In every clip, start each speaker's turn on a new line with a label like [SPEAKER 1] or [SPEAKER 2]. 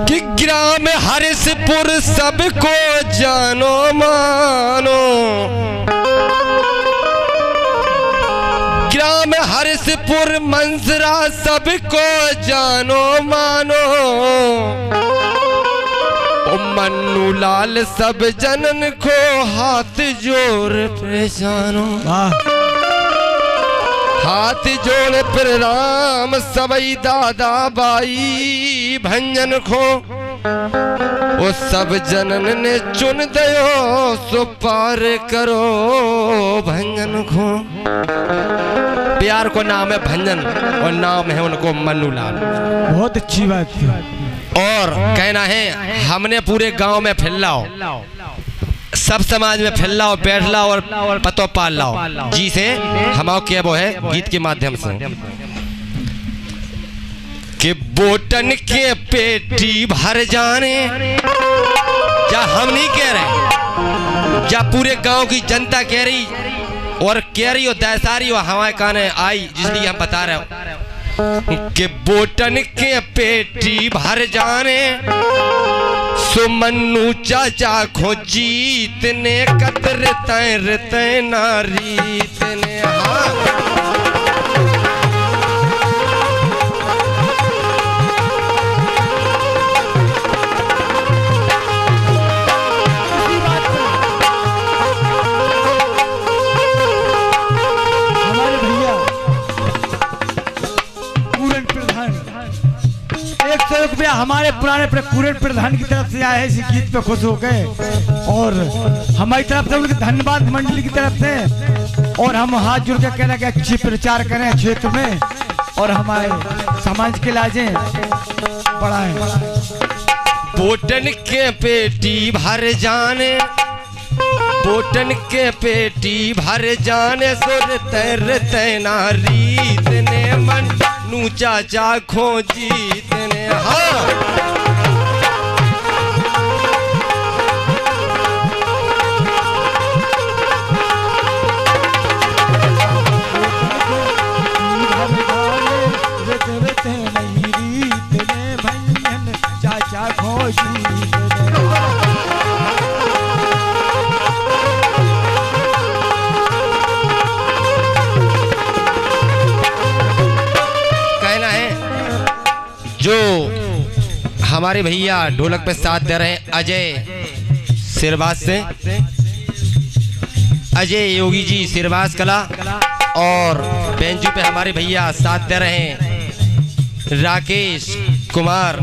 [SPEAKER 1] कि ग्राम हरिशपुर सबको जानो मानो, ग्राम हरिशपुर मंजरा सबको जानो मानो। ओ मन्नू लाल सब जनन को हाथ जोड़ पहचानो, हाथ जोड़ प्रणाम सबई दादा बाई भंजन को। ओ सब जनन ने चुन दयो सो पार करो भंजन को। प्यार को नाम है भंजन और नाम है उनको मन्नू लाल।
[SPEAKER 2] बहुत अच्छी बात है।
[SPEAKER 1] और कहना है हमने पूरे गांव में फैलाओ, सब समाज में फैलाओ, बैठ लाओ और पतो पाल लाओ जी से हमाओ क्या वो है गीत के माध्यम से कि बोटन के पेटी भर जाने। जा हम नहीं कह रहे, जा पूरे गांव की जनता कह रही और कह रही हो दैसारी और हमारे काने आई, जिसलिए हम बता रहे हो कि बोटन के पेटी भर जाने। सो मन्नू चाचा खो जीतने कतर तैर तै नारी तने। हाँ
[SPEAKER 2] हमारे पुराने पूरे प्रधान की तरफ से आए इस गीत पे खुश हो गए और हमारी तरफ से उनके धन्यवाद मंडली की तरफ से। और हम हाथ जुड़ के कहना कि अच्छी प्रचार करें क्षेत्र में और हमारे समाज के लाजे बढ़ाएं।
[SPEAKER 1] बोटन के पेटी भर जाने, बोटन के पेटी भर जाने। सुर तर तैनारी तने मन नू चाचा खो जीतने। हाँ
[SPEAKER 2] चाचा खो जीतने।
[SPEAKER 1] जो हमारे भैया ढोलक पे साथ दे रहे हैं अजय सिरबाज से, अजय योगी जी सिरबाज कला। और बेंजू पे हमारे भैया साथ दे रहे हैं राकेश कुमार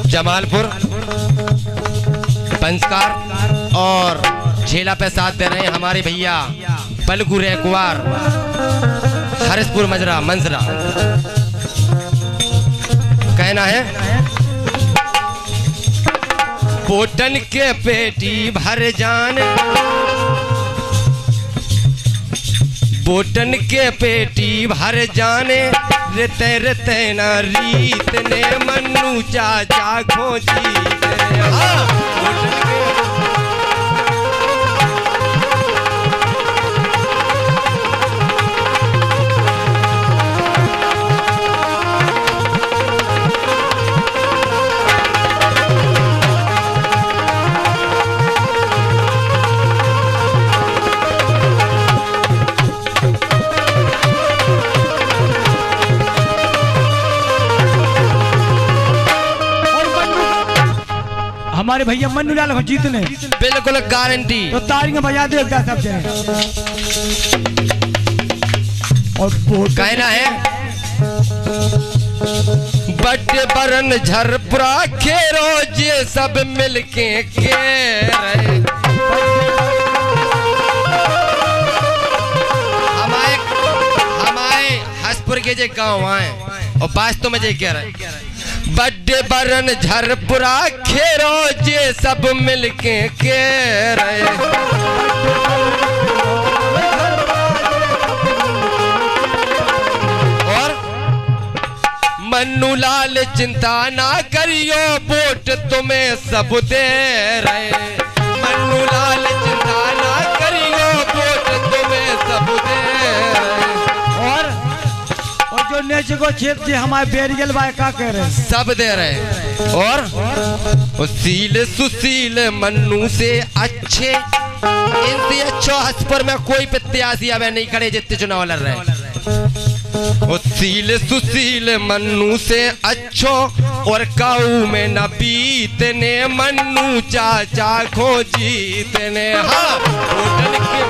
[SPEAKER 1] जमालपुर पंचकार। और झेला पे साथ दे रहे हैं हमारे भैया पलकू रेकुआर हरिशपुर मजरा मंजरा। कहना है बोटन के पेटी भर जाने, बोटन के पेटी भर जाने। रिते रिते न रीत ने मन्नू चाचा खो जीतने। हाँ
[SPEAKER 2] हमारे भैया मन्नू लाल को जीतने
[SPEAKER 1] बिल्कुल गारंटी।
[SPEAKER 2] तो तारियां बजा दो एक सब जने। और
[SPEAKER 1] कहना है बट बरन झरपुरा खेरो जे सब मिलके के रहे। हमारे हसपुर के जे गाँव आए और वास्तव में जे कह रहे बड्डे बरन झरपुरा खेरो जे सब मिलके के रहे। और मन्नू लाल चिंता ना करियो वोट तुम्हें सब दे रहे। मन्नू लाल चिंता ना करियो वोट तुम्हें सब दे रहे।
[SPEAKER 2] और जो नीचे को छेद जी हमारे बेरियल बाय का कह रहे हैं।
[SPEAKER 1] सब दे रहे हैं। और वो सील सुशील मन्नू से अच्छे, इनसे अच्छो हस्पर में कोई प्रत्याशी अब नहीं खड़े जितने चुनाव लड़ रहे हैं। वो सील सुशील मन्नू से अच्छो और काऊ में न बीतने मन्नू चाचा खो जीतने। हाँ होटल के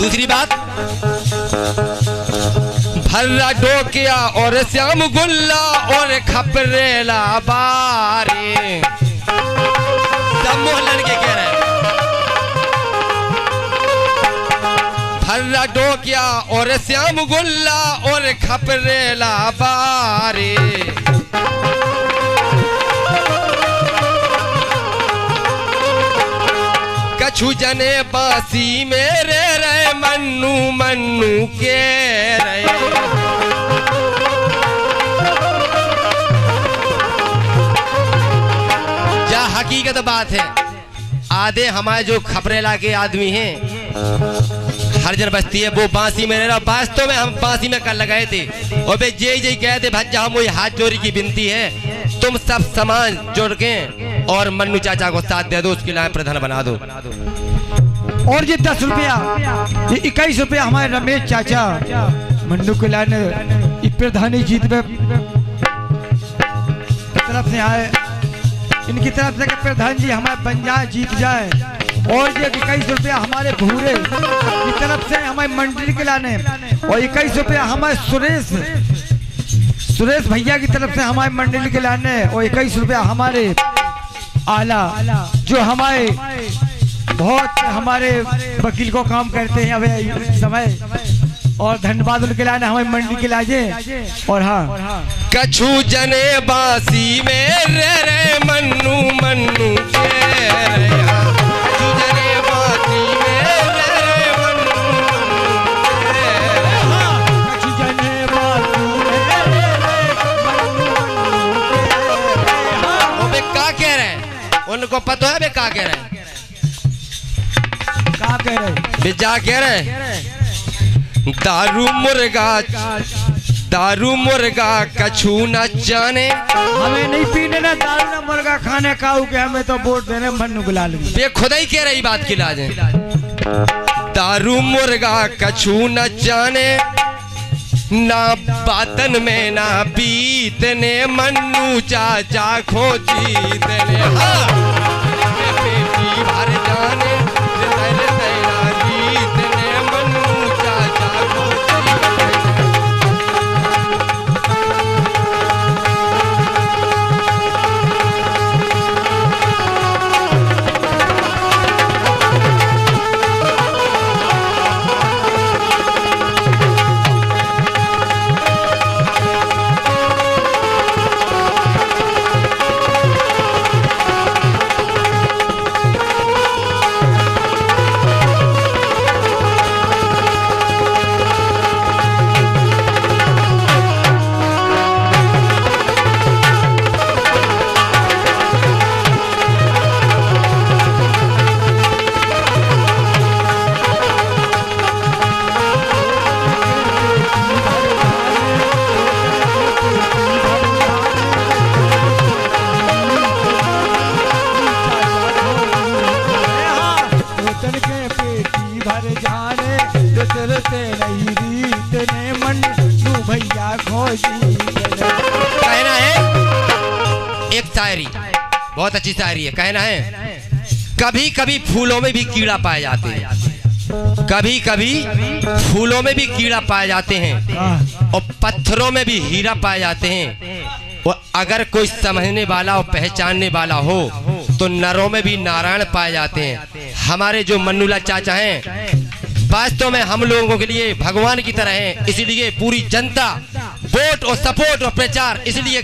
[SPEAKER 1] दूसरी बात, भर्रा डोकिया और श्याम गुल्ला और खपरेला बारे, सब मोहल्लन के कह रहे हैं। भर्रा डोकिया और श्याम गुल्ला और खपरेला बारे, कछु जने बासी मेरे रे मन्नू मन्नू के रे। जा हकीकत बात है, आधे हमारे जो खपरेला के आदमी हैं, हरजन बस्ती है, वो बांसी में रह। वास्तव में हम बांसी में कल लगाए थे और वे जय कहे थे भज्जा हम वही हाथ जोड़ी की विनती है, तुम सब सामान जोड़ के और मन्नू चाचा को साथ दे दो, उसके लिए प्रधान बना दो।
[SPEAKER 2] और ये 10 रुपया, ये 21 रुपया हमारे रमेश चाचा मन्नू के लाने प्रधानी जीत में तरफ से आए, इनकी तरफ से प्रधान जी हमारे बन जाए, जीत जाए। और ये 21 रुपया हमारे भूरे की तरफ से हमारे मंडली के लाने, और 21 रुपया हमारे सुरेश भैया की तरफ से हमारे मंडली के लाने, और 21 रुपया हमारे आला जो हमारे बहुत हमारे वकील को काम करते हैं अभी समय, और धन्यवाद उनके लाने हमारे मंडी के लाजे। और हाँ,
[SPEAKER 1] कछु जने बासी में रे रे मन्नू मन्नू के रे, कछु जने बासी में रे रे मन्नू मन्नू के रे,
[SPEAKER 2] कछु जने बासी में रे रे मन्नू के।
[SPEAKER 1] वो बे का कह रहे हैं, उनको पता है बे का कह रहे हैं,
[SPEAKER 2] क्या कह रहे हैं?
[SPEAKER 1] बेजा कह रहे हैं दारू मुर्गा कछु न जाने,
[SPEAKER 2] हमें नहीं पीने ना दारू ना मुर्गा खाने काऊ के, हमें तो वोट देने मन्नू गुलाल।
[SPEAKER 1] बे खुदा ही कह रही बात की लाज है। दारू मुर्गा कछु न जाने, ना बातन में ना बीतने मन्नू चाचा खो जीतने। हाँ बेटी भर जाने कहना है एक शायरी, बहुत अच्छी शायरी है। कहना है कभी कभी फूलों में भी कीड़ा पाए जाते हैं, कभी कभी फूलों में भी कीड़ा पाए जाते हैं, और पत्थरों में भी हीरा पाए जाते हैं। और अगर कोई समझने वाला और पहचानने वाला हो तो नरों में भी नारायण पाए जाते हैं। हमारे जो मन्नूला चाचा हैं वास्तव में हम लोगों के लिए भगवान की तरह हैं, इसलिए पूरी जनता वोट और सपोर्ट और प्रचार इसलिए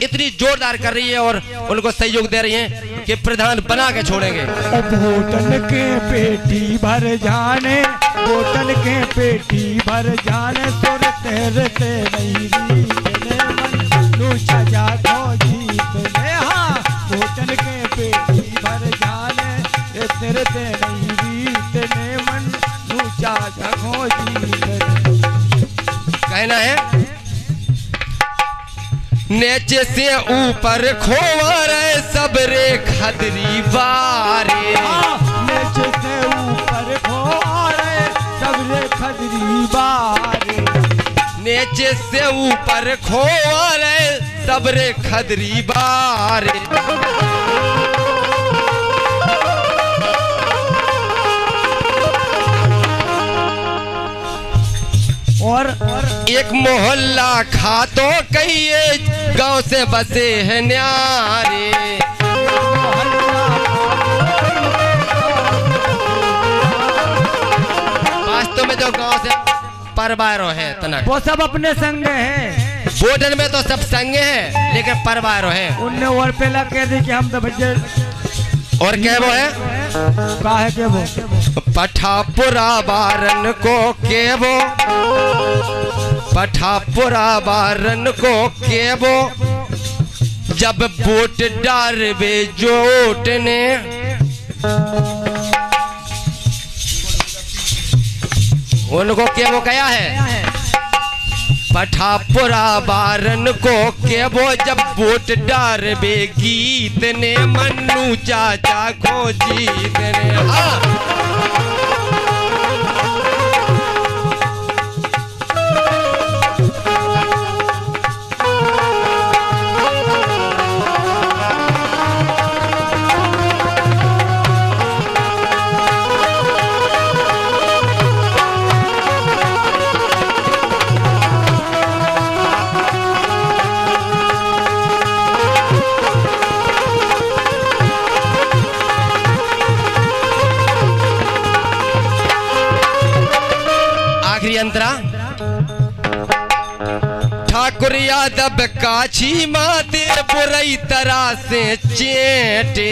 [SPEAKER 1] इतनी जोरदार कर रही है और उनको सहयोग दे रही है कि प्रधान बना के छोड़ेंगे।
[SPEAKER 2] वोटन के पेटी भर जाने, वोटन के पेटी भर जाने, सुर तेरे ते नहीं रीतने मन लूचा जागो जीतने। हाँ, वोटन के पेटी भर जाने, तेरे ते नहीं रीतने मन लूचा जागो जीतने।
[SPEAKER 1] कहना है नीचे से ऊपर खोवारे सबरे खदरी बारे।
[SPEAKER 2] नीचे से ऊपर खोवारे सबरे खदरी बारे।
[SPEAKER 1] नीचे से ऊपर खोवारे सबरे खदरी बारे।
[SPEAKER 2] और
[SPEAKER 1] एक मोहल्ला खातो कई गांव से बसे हैं न्यारे। वास्तव में जो गांव से परवारों है तनक
[SPEAKER 2] वो सब अपने संग है।
[SPEAKER 1] वोटन में तो सब संग है लेकिन परवारों है।
[SPEAKER 2] उनने और पहला कह दी कि हम तो भैया
[SPEAKER 1] और क्या वो है
[SPEAKER 2] का है के वो
[SPEAKER 1] पठापुरा बारन को केबो, पठापुरा बारन को केबो, जब वोट डारबे जोट ने। उनको केबो क्या है पठापुरा बारन को केबो, जब वोट डारबे गीत ने मन्नू चाचा को जीत ने। हाँ यंत्रा ठाकुर यादव काछी माते बुराई तरह से चेटे।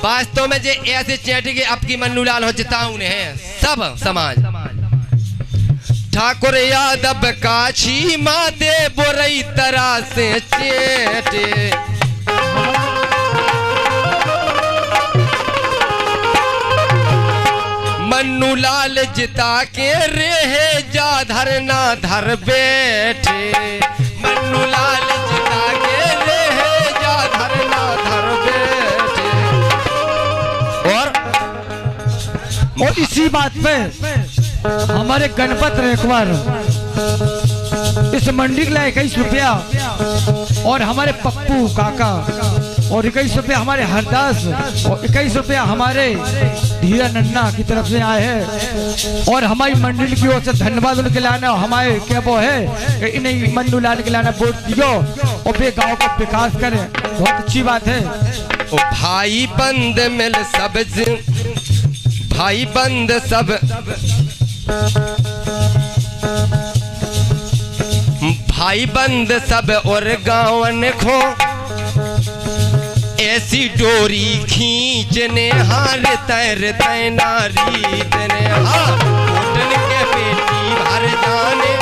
[SPEAKER 1] वास्तव में जे ऐसे चेटे के अब की मन्नू लाल हो चेताऊन है सब समाज। ठाकुर यादव काछी माते बुराई तरह से चेटे। मन्नू लाल जिता के रेहे जा धरना धर बैठे। मन्नू लाल जिता के रेहे जा धरना धर बैठे।
[SPEAKER 2] और इसी बात पे हमारे गणपत रेखवार इस मंडी के लिए 21 रुपया और हमारे पप्पू काका और 21 रुपया हमारे हरदास और 21 रुपया हमारे धीरा नन्ना की तरफ से आए हैं। और हमारी मंडली की ओर से धन्यवाद उनके लाना हमारे क्या वो है कि इन्हें मन्नू लाल के लाना वोट दियो और फिर गाँव का विकास करें। बहुत अच्छी बात है।
[SPEAKER 1] ओ भाई बंद मिल सब भाई बंद सब भाई बंद सब और गाँवन खो ऐसी डोरी खींचने हार तैर तैनारी तने। हाँ वोटन के पेटी भर जाने